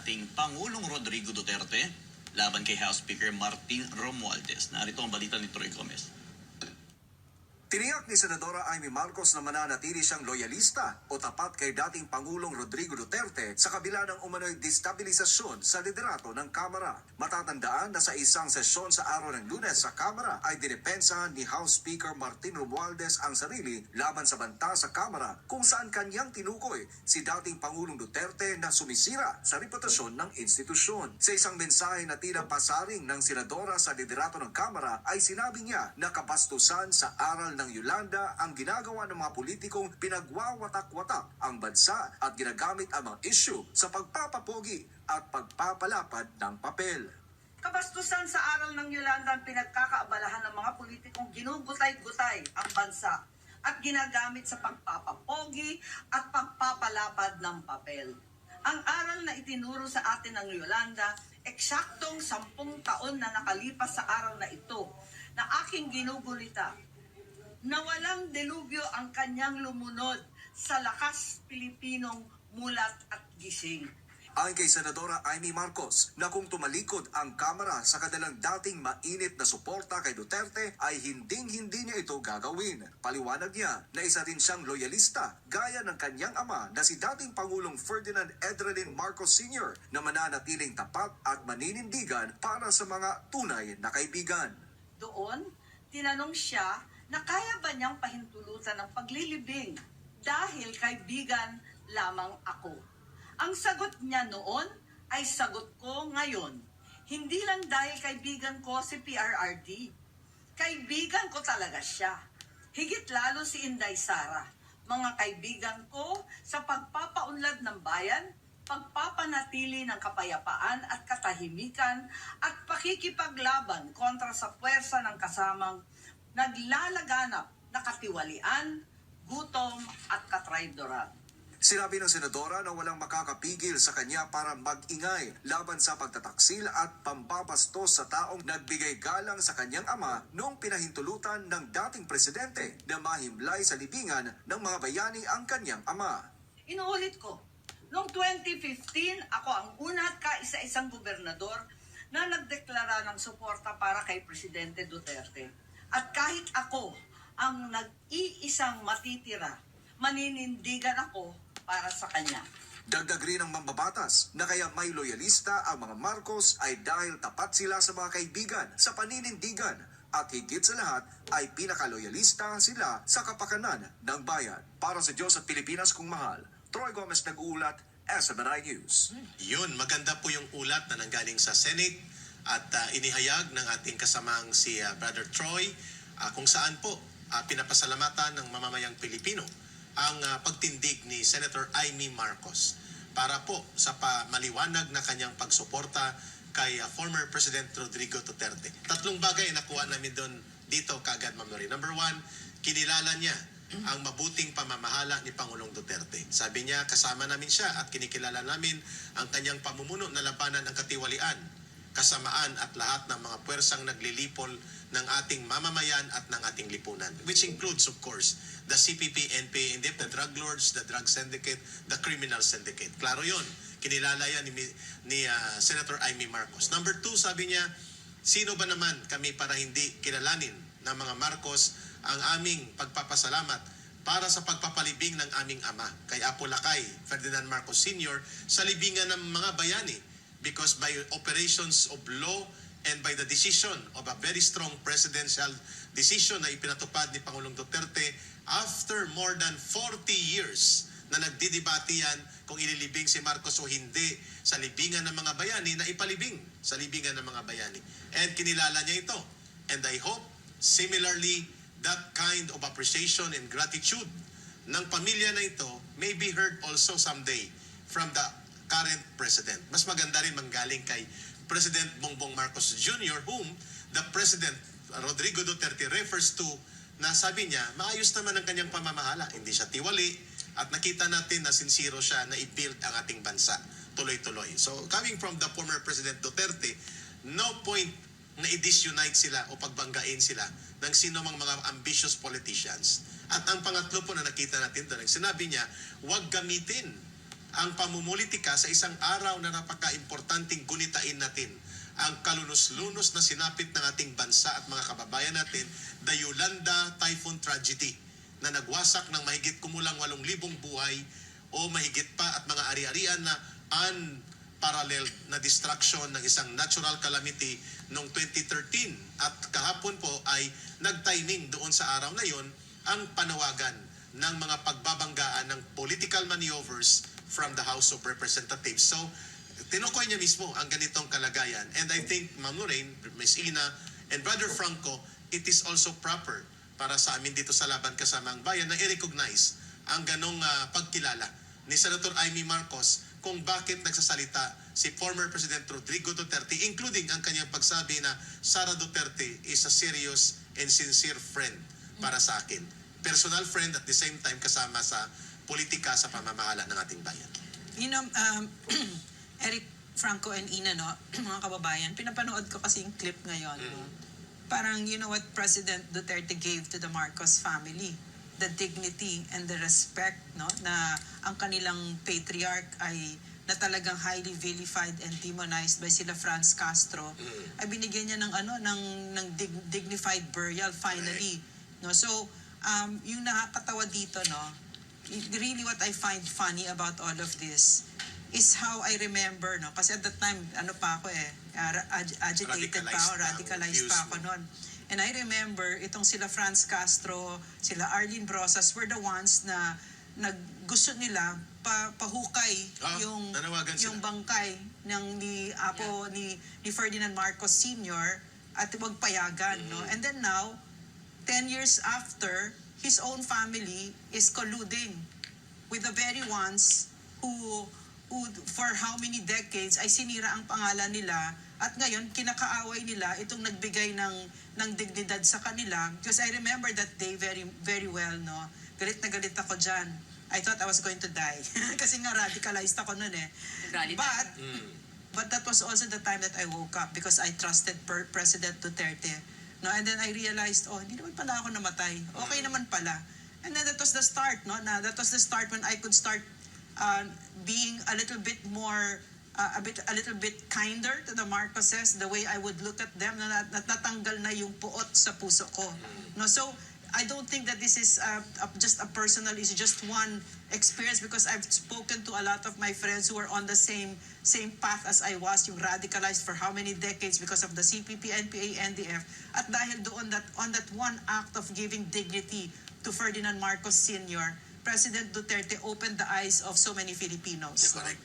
dating Pangulong Rodrigo Duterte laban kay House Speaker Martin Romualdez. Narito ang balita ni Troy Gomez. Tiniyak ni Senadora Amy Marcos na mananatili siyang loyalista o tapat kay dating Pangulong Rodrigo Duterte sa kabila ng umano'y destabilisasyon sa liderato ng Kamara. Matatandaan na sa isang sesyon sa araw ng Lunes sa Kamara ay dinepensahan ni House Speaker Martin Romualdez ang sarili laban sa banta sa Kamara kung saan kanyang tinukoy si dating Pangulong Duterte na sumisira sa reputasyon ng institusyon. Sa isang mensahe na tila pasaring ng senadora sa liderato ng Kamara ay sinabi niya na kabastusan sa aral ng Yolanda ang ginagawa ng mga politikong pinagwawatak-watak ang bansa at ginagamit ang mga isyu sa pagpapapogi at pagpapalapad ng papel. Kabastusan sa aral ng Yolanda ang pinagkakaabalahan ng mga politikong ginugutay-gutay ang bansa at ginagamit sa pagpapapogi at pagpapalapad ng papel. Ang aral na itinuro sa atin ng Yolanda, eksaktong 10 taon na nakalipas sa araw na ito na aking ginugulita, na walang delubyo ang kanyang lumunod sa lakas Pilipinong mulat at gising. Ayon kay Senadora Amy Marcos na kung tumalikod ang Kamara sa kadalang dating mainit na suporta kay Duterte ay hinding-hindi niya ito gagawin. Paliwanag niya na isa rin siyang loyalista gaya ng kanyang ama na si dating Pangulong Ferdinand Edredin Marcos Sr. na mananatiling tapat at maninindigan para sa mga tunay na kaibigan. Doon, tinanong siya na kaya ba niyang pahintulutan ng paglilibing dahil kaibigan lamang ako. Ang sagot niya noon ay sagot ko ngayon. Hindi lang dahil kaibigan ko si PRRD. Kaibigan ko talaga siya. Higit lalo si Inday Sara. Mga kaibigan ko sa pagpapaunlad ng bayan, pagpapanatili ng kapayapaan at katahimikan at pakikipaglaban kontra sa puwersa ng kasamang naglalaganap na katiwalian, gutom at katraydoran. Sinabi ng senadora na walang makakapigil sa kanya para mag-ingay laban sa pagtataksil at pambabastos sa taong nagbigay galang sa kanyang ama noong pinahintulutan ng dating presidente na mahimlay sa libingan ng mga bayani ang kanyang ama. Inuulit ko, noong 2015, ako ang una at kaisa-isang gobernador na nagdeklara ng suporta para kay Presidente Duterte. At kahit ako ang nag-iisang matitira, maninindigan ako para sa kanya. Dagdag rin ng mambabatas na kaya may loyalista ang mga Marcos ay dahil tapat sila sa mga kaibigan sa paninindigan at higit sa lahat ay pinakaloyalista sila sa kapakanan ng bayan. Para sa Diyos at Pilipinas kung mahal, Troy Gomez nag-uulat, SMNI News. Yun, maganda po yung ulat na nanggaling sa Senate at inihayag ng ating kasamang si Brother Troy kung saan po pinapasalamatan ng mamamayang Pilipino ang pagtindig ni Senator Amy Marcos para po sa maliwanag na kanyang pagsuporta kay former President Rodrigo Duterte. Tatlong bagay nakuha namin doon dito kagad, Ma'am Lori. Number 1, kinilala niya ang mabuting pamamahala ni Pangulong Duterte. Sabi niya, kasama namin siya at kinikilala namin ang kanyang pamumuno na labanan ng katiwalian, kasamaan at lahat ng mga puwersang naglilipol ng ating mamamayan at ng ating lipunan. Which includes, of course, the CPP, NPA, the drug lords, the drug syndicate, the criminal syndicate. Klaro yun. Kinilala yan ni Senator Amy Marcos. Number 2, sabi niya, sino ba naman kami para hindi kilalanin ng mga Marcos ang aming pagpapasalamat para sa pagpapalibing ng aming ama kay Apo Lakay, Ferdinand Marcos Sr. sa libingan ng mga bayani because by operations of law and by the decision of a very strong presidential decision na ipinatupad ni Pangulong Duterte after more than 40 years na nagdidebate yan kung ililibing si Marcos o hindi sa libingan ng mga bayani na ipalibing sa libingan ng mga bayani. And kinilala niya ito. And I hope, similarly, that kind of appreciation and gratitude ng pamilya na ito may be heard also someday from the current president. Mas maganda rin manggaling kay President Bongbong Marcos Jr. whom the President Rodrigo Duterte refers to na sabi niya, maayos naman ang kanyang pamamahala. Hindi siya tiwali at nakita natin na sincero siya na i-build ang ating bansa tuloy-tuloy. So coming from the former President Duterte, no point na i-disunite sila o pagbanggain sila ng sino mang mga ambitious politicians. At ang pangatlo po na nakita natin doon, sinabi niya, huwag gamitin ang pamumulitika sa isang araw na napaka-importanting gunitain natin ang kalunos-lunos na sinapit ng ating bansa at mga kababayan natin, the Yolanda Typhoon Tragedy, na nagwasak ng mahigit kumulang 8,000 buhay o mahigit pa at mga ari-arian na unparalleled na destruction ng isang natural calamity noong 2013. At kahapon po ay nag-timing doon sa araw na yon ang panawagan ng mga pagbabanggaan ng political maneuvers from the House of Representatives. So, tinukoy niya mismo ang ganitong kalagayan. And I think, Ma'am Lorraine, Ms. Ina, and Brother Franco, it is also proper para sa amin dito sa Laban Kasamang Bayan na i-recognize ang ganong pagkilala ni Senator Amy Marcos kung bakit nagsasalita si former President Rodrigo Duterte, including ang kanyang pagsabi na Sara Duterte is a serious and sincere friend para sa akin. Personal friend at the same time kasama sa politika sa pamamahala ng ating bayan. You know, Eric, Franco and Ina, no, mga kababayan, pinapanood ko kasi yung clip ngayon. No? Parang, you know what President Duterte gave to the Marcos family? The dignity and the respect, no, na ang kanilang patriarch ay na talagang highly vilified and demonized by sila Franz Castro, ay binigyan niya ng dignified burial finally. No, so yung nakakatawa dito, no, really what I find funny about all of this is how I remember, no, kasi at that time pa ako agitated pa ako, radicalized pa ako noon. And I remember itong sila Franz Castro, sila Arlene Brosas were the ones na gusto nila pahukay yung bangkay ni Ferdinand Marcos Sr. at wag payagan, no. And then now 10 years after, his own family is colluding with the very ones who for how many decades ay sinira ang pangalan nila at ngayon kinakaaway nila itong nagbigay ng dignidad sa kanila. Because I remember that day very very well, no. Galit na galit ako diyan. I thought I was going to die kasi nga radicalized ako noon eh. But that was also the time that I woke up because I trusted President Duterte. No, and then I realized, hindi naman pala ako namatay. Okay naman pala. And then that was the start, no? That was the start when I could start being a little bit more, a little bit kinder to the Marcoses, the way I would look at them, na natanggal na yung puot sa puso ko. No, so I don't think that this is just a personal issue, just one experience, because I've spoken to a lot of my friends who are on the same path as I was, yung radicalized for how many decades because of the CPP, NPA, NDF. At dahil doon on that one act of giving dignity to Ferdinand Marcos Sr., President Duterte opened the eyes of so many Filipinos. Correct.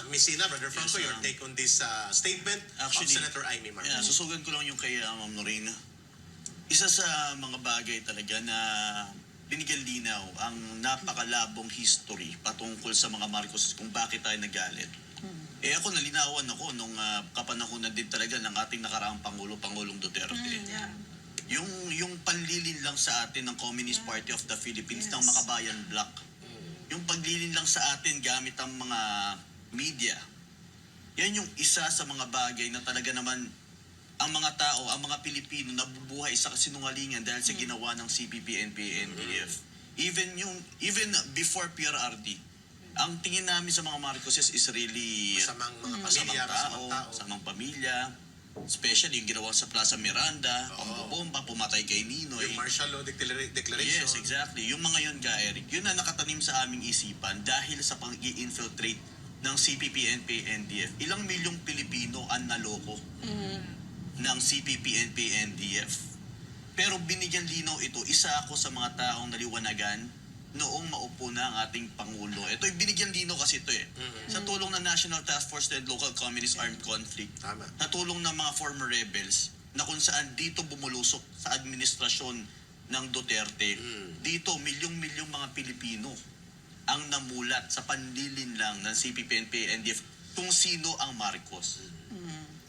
Ms. Ina, Brother Franco, your take on this statement actually, of Senator Amy Marcos. Yeah, susugan ko lang yung kay Ma'am Lorraine. Isa sa mga bagay talaga na binigyan linaw ang napakalabong history patungkol sa mga Marcos kung bakit tayo nagalit. Ako nalinawan ako nung kapanahunan din talaga ng ating nakaraang Pangulong Duterte. Yung panlilin lang sa atin ng Communist Party of the Philippines ng Makabayan Bloc. Yung paglilin lang sa atin gamit ang mga media. Yan yung isa sa mga bagay na talaga naman ang mga tao, ang mga Pilipino nabubuhay sa kasinungalingan dahil sa ginawa ng CPP, NPA, NDF. Even before PRRD, ang tingin namin sa mga Marcoses is really masamang tao, masamang pamilya, especially yung ginawa sa Plaza Miranda, pambobomba, pumatay kay Ninoy. Yung martial law declaration. Yes, exactly. Yung mga yun, Eric, yun na nakatanim sa aming isipan dahil sa pag-i-infiltrate ng CPP, NPA, NDF. Ilang milyong Pilipino ang naloko ng CPP, NPA, NDF. Pero binigyan linaw ito, isa ako sa mga taong naliwanagan noong maupo na ang ating Pangulo. Ito'y binigyan linaw kasi ito sa tulong ng National Task Force and Local Communist Armed Conflict. Tama. Na tulong ng mga former rebels na kung saan dito bumulusok sa administrasyon ng Duterte. Dito, milyong-milyong mga Pilipino ang namulat sa panlilin lang ng CPP, NPA, NDF kung sino ang Marcos.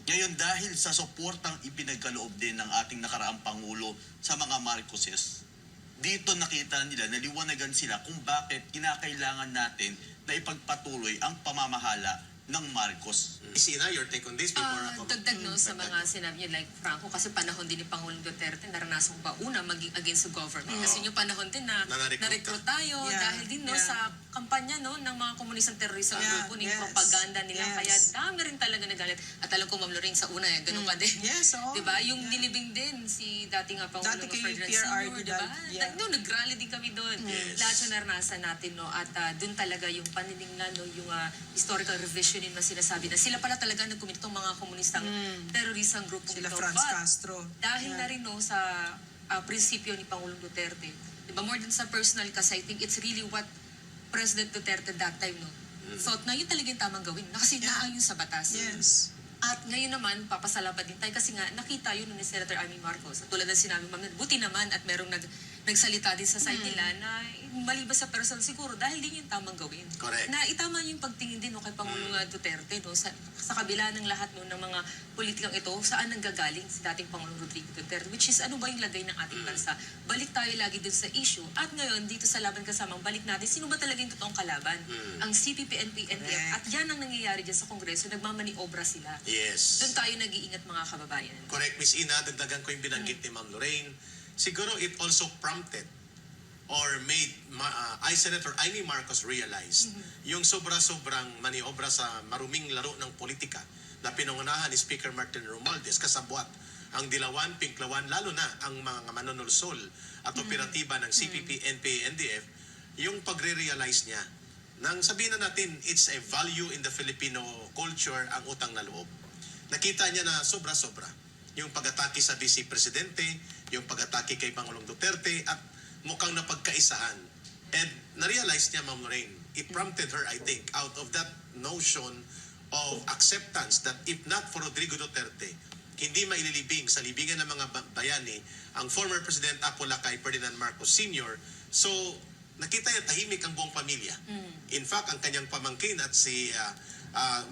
Ngayon, dahil sa suportang ipinagkaloob din ng ating nakaraang Pangulo sa mga Marcoses, dito nakita nila, naliwanagan sila kung bakit kinakailangan natin na ipagpatuloy ang pamamahala ng Marcos. Miss Ina, your take on this before ako. Dagdag no sa mga sinabi niyo like Franco, kasi panahon din ni Pangulong Duterte naranasan ko ba una maging against the government. Kasi yung panahon din na Na-recruit na-recruit tayo Yeah. dahil din no Yeah. sa kampanya no ng mga komunistang teroristang Yeah. grupo ni Yes. propaganda nila. Yes. Kaya dami rin talaga nagalit. At alam ko Ma'am Lorraine sa una ganun ka din. Yes, oo. Diba? Yung Yeah. nilibing din si dating Pangulong Dati kay Ferdinand PRR, Sr. diba? Diba? Yeah. No, nag-rally din kami doon. Yes. Lahat yung naranasan natin no at doon talaga yung paniningnan no yung historical revision na sinasabi na sila pala talaga nagkumit itong mga komunistang teroristang grupo Sila ito. Franz But Castro. dahil Yeah. na rin no sa prinsipyo ni Pangulong Duterte, diba, more than sa personal kasi I think it's really what President Duterte that time no thought na yun talaga yung tamang gawin na kasi naayon sa batas. Yes. At ngayon naman, papasalamat din tayo kasi nga nakita yun ni Senator Amy Marcos. At tulad ng sinabi mo, buti naman at merong nagsalita din sa side nila na maliban sa personal siguro dahil din yung tamang gawin. Correct. Na itama yung pagtingin din no, kay Pangulong Duterte no, sa kabila ng lahat no, ng mga politikang ito, saan nanggagaling si dating Pangulong Rodrigo Duterte, which is ano ba yung lagay ng ating bansa. Balik tayo lagi dun sa issue. At ngayon, dito sa Laban Kasamang, balik natin, sino ba talaga yung totoong kalaban? Ang CPP, NP, NDF. Correct. At yan ang nangyayari dyan sa Kongreso, nagmamaniobra sila. Yes. Doon tayo nag-iingat mga kababayan. Correct, Miss Ina. Dagdagan ko yung binanggit ni Ma'am Lorraine. Siguro it also prompted or made Senator Amy Marcos realize yung sobra-sobrang maniobra sa maruming laro ng politika na pinangunahan ni Speaker Martin Romualdez kasabwat ang dilawan, pinklawan, lalo na ang mga manonulsol at operatiba ng CPP, NPA, NDF, yung pagre-realize niya nang sabihin na natin it's a value in the Filipino culture ang utang na loob. Nakita niya na sobra-sobra yung pag-atake sa Vice Presidente, yung pag-atake kay Pangulong Duterte at mukhang napagkaisahan. And na-realize niya, Ma'am Lorraine, it prompted her, I think, out of that notion of acceptance that if not for Rodrigo Duterte, hindi maililibing sa libingan ng mga bayani ang former President Apolacay Ferdinand Marcos Sr. So, nakita niya tahimik ang buong pamilya. In fact, ang kanyang pamangkin at si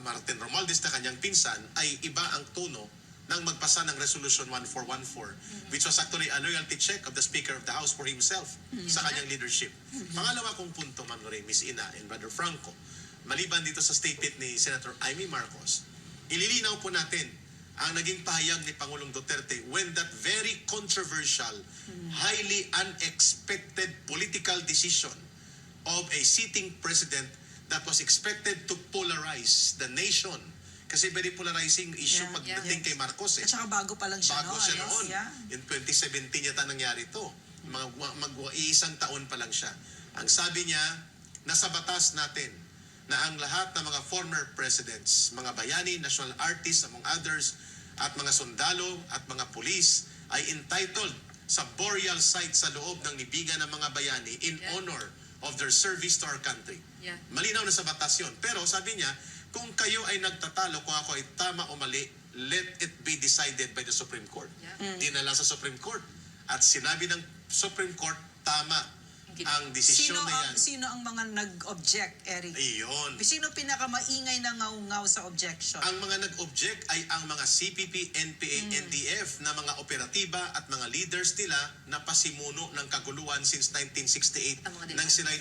Martin Romualdez na kanyang pinsan ay iba ang tono nang magpasa ng Resolution 1414, which was actually a loyalty check of the Speaker of the House for himself sa kanyang leadership. Pangalawa kong punto, Ma'am Lorraine, Miss Ina, and Brother Franco, maliban dito sa statement ni Senator Amy Marcos, ililinaw po natin ang naging pahayag ni Pangulong Duterte when that very controversial, highly unexpected political decision of a sitting president that was expected to polarize the nation. Kasi very polarizing issue Yeah, pagdating yeah. kay Marcos. At saka bago pa lang siya, Bago no? siya Yes, noon. yeah. In 2017 yata nangyari ito. Mag-iisang taon pa lang siya. Ang sabi niya, nasa batas natin na ang lahat ng mga former presidents, mga bayani, national artists, among others, at mga sundalo at mga pulis ay entitled sa burial site sa loob ng libingan ng mga bayani in honor of their service to our country. Yeah. Malinaw na sa batas yun. Pero sabi niya, kung kayo ay nagtatalo, kung ako ay tama o mali, let it be decided by the Supreme Court. Yeah. Dinala sa Supreme Court. At sinabi ng Supreme Court, tama ang desisyon na yan. Sino ang mga nag-object, Eric? Iyon. Sino pinakamaingay na ngaw-ngaw sa objection? Ang mga nag-object ay ang mga CPP, NPA, NDF na mga operatiba at mga leaders nila na pasimuno ng kaguluhan since 1968 Ang mga dilawan. nang sila'y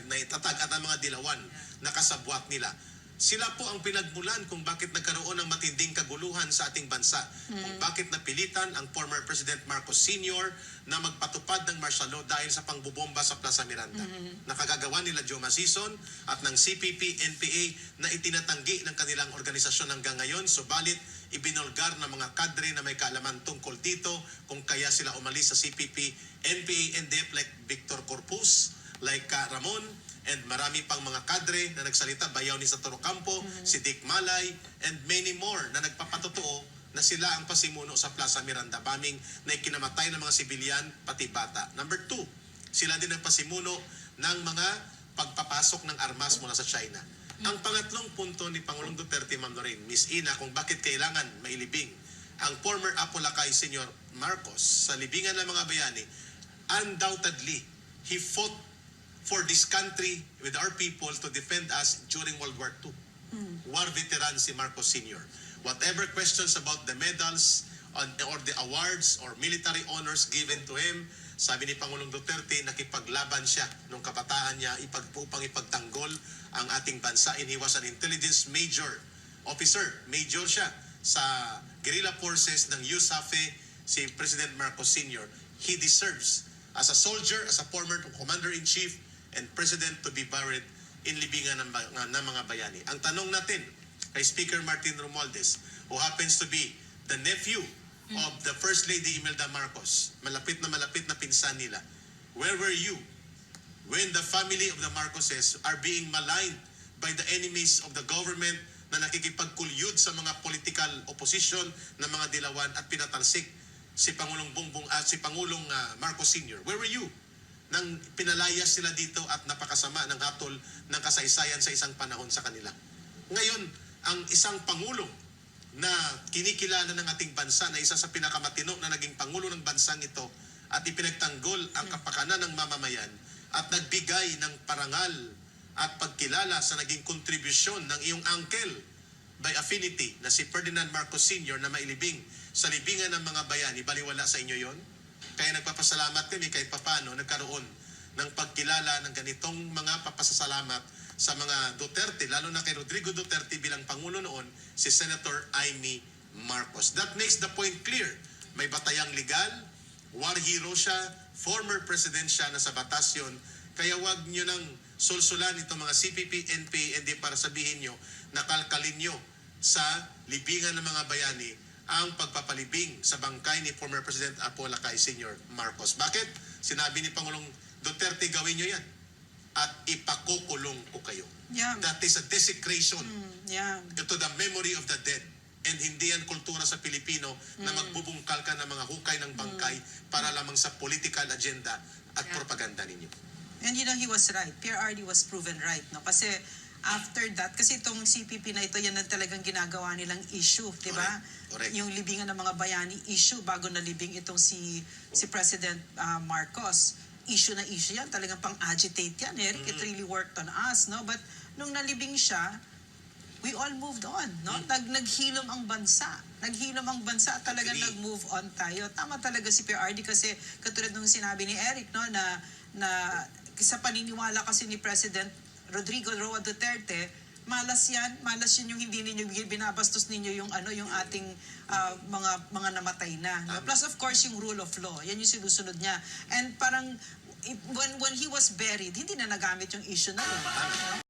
naitatag at ang mga dilawan na kasabwat nila. Sila po ang pinagmulan kung bakit nagkaroon ng matinding kaguluhan sa ating bansa. Kung bakit napilitan ang former President Marcos Sr. na magpatupad ng martial law dahil sa pangbubomba sa Plaza Miranda. Nakagagawa nila Joe Masison at ng CPP, NPA na itinatanggi ng kanilang organisasyon hanggang ngayon. Subalit, ibinulgar ng mga kadre na may kaalaman tungkol dito kung kaya sila umalis sa CPP, NPA, NDF like Victor Corpus, like Ramon, and marami pang mga kadre na nagsalita, bayaw ni Santoro Campo, si Dick Malay, and many more na nagpapatotoo na sila ang pasimuno sa Plaza Miranda bombing na ikinamatay ng mga sibilyan pati bata. Number 2, sila din ang pasimuno ng mga pagpapasok ng armas mula sa China. Ang pangatlong punto ni Pangulong Duterte, Ma'am Lorraine, Miss Ina, kung bakit kailangan mailibing ang former Apolacay Sr. Marcos sa libingan ng mga bayani, undoubtedly, he fought for this country with our people to defend us during World War II. War veteran si Marcos Sr. Whatever questions about the medals or the awards or military honors given to him, Sabi ni Pangulong Duterte, nakipaglaban siya nung kabataan niya upang ipagtanggol ang ating bansa. And he was an intelligence officer. Major siya sa guerrilla forces ng USAFE, si President Marcos Sr. He deserves, as a soldier, as a former commander-in-chief and president, to be buried in libingan ng mga bayani. Ang tanong natin kay Speaker Martin Romualdez, who happens to be the nephew of the First Lady Imelda Marcos, malapit na pinsan nila. Where were you when the family of the Marcoses are being maligned by the enemies of the government na nakikipagkulyud sa mga political opposition ng mga dilawan at pinatalsik si Pangulong Marcos Sr.? Where were you nang pinalayas sila dito at napakasama ng hatol ng kasaysayan sa isang panahon sa kanila? Ngayon, ang isang Pangulong na kinikilala ng ating bansa na isa sa pinakamatino na naging Pangulo ng bansang ito at ipinagtanggol ang kapakanan ng mamamayan at nagbigay ng parangal at pagkilala sa naging kontribusyon ng iyong uncle by affinity na si Ferdinand Marcos Sr. na mailibing sa libingan ng mga bayani, baliwala sa inyo yon? Kaya nagpapasalamat kami kahit papano nagkaroon ng pagkilala ng ganitong mga papasasalamat sa mga Duterte, lalo na kay Rodrigo Duterte bilang Pangulo noon, si Senator Amy Marcos. That makes the point clear. May batayang legal, war hero siya, former president siya, nasa batas yun. Kaya wag nyo nang sulsulan itong mga CPP, NPA, hindi para sabihin nyo na kalkalin nyo sa libingan ng mga bayani ang pagpapalibing sa bangkay ni former President Apo Lakay Sr. Marcos. Bakit? Sinabi ni Pangulong Duterte, gawin nyo yan at ipakukulong ko kayo. Yeah. That is a desecration Yeah. to the memory of the dead. And hindi yan kultura sa Pilipino na magbubungkal ka ng mga hukay ng bangkay para lamang sa political agenda at propaganda ninyo. And he was right. PRRD was proven right, no? Kasi after that, kasi itong CPP na ito, yan ang talagang ginagawa nilang issue, di ba? Correct. Yung libingan ng mga bayani issue bago nalibing itong si President Marcos. Issue na issue yan, talagang pang-agitate yan, Eric. It really worked on us, no? But nung nalibing siya, we all moved on, no? Naghilom ang bansa. Naghilom ang bansa at talagang Agree. nag-move on tayo. Tama talaga si PRRD kasi katulad nung sinabi ni Eric, no, na sa paniniwala kasi ni President Rodrigo Roa Duterte, malas yun yung hindi ninyo binabastos ninyo yung yung ating mga namatay na. No? Plus of course yung rule of law. Yan yung sinusunod niya. And parang when he was buried, hindi na nagamit yung issue na yun.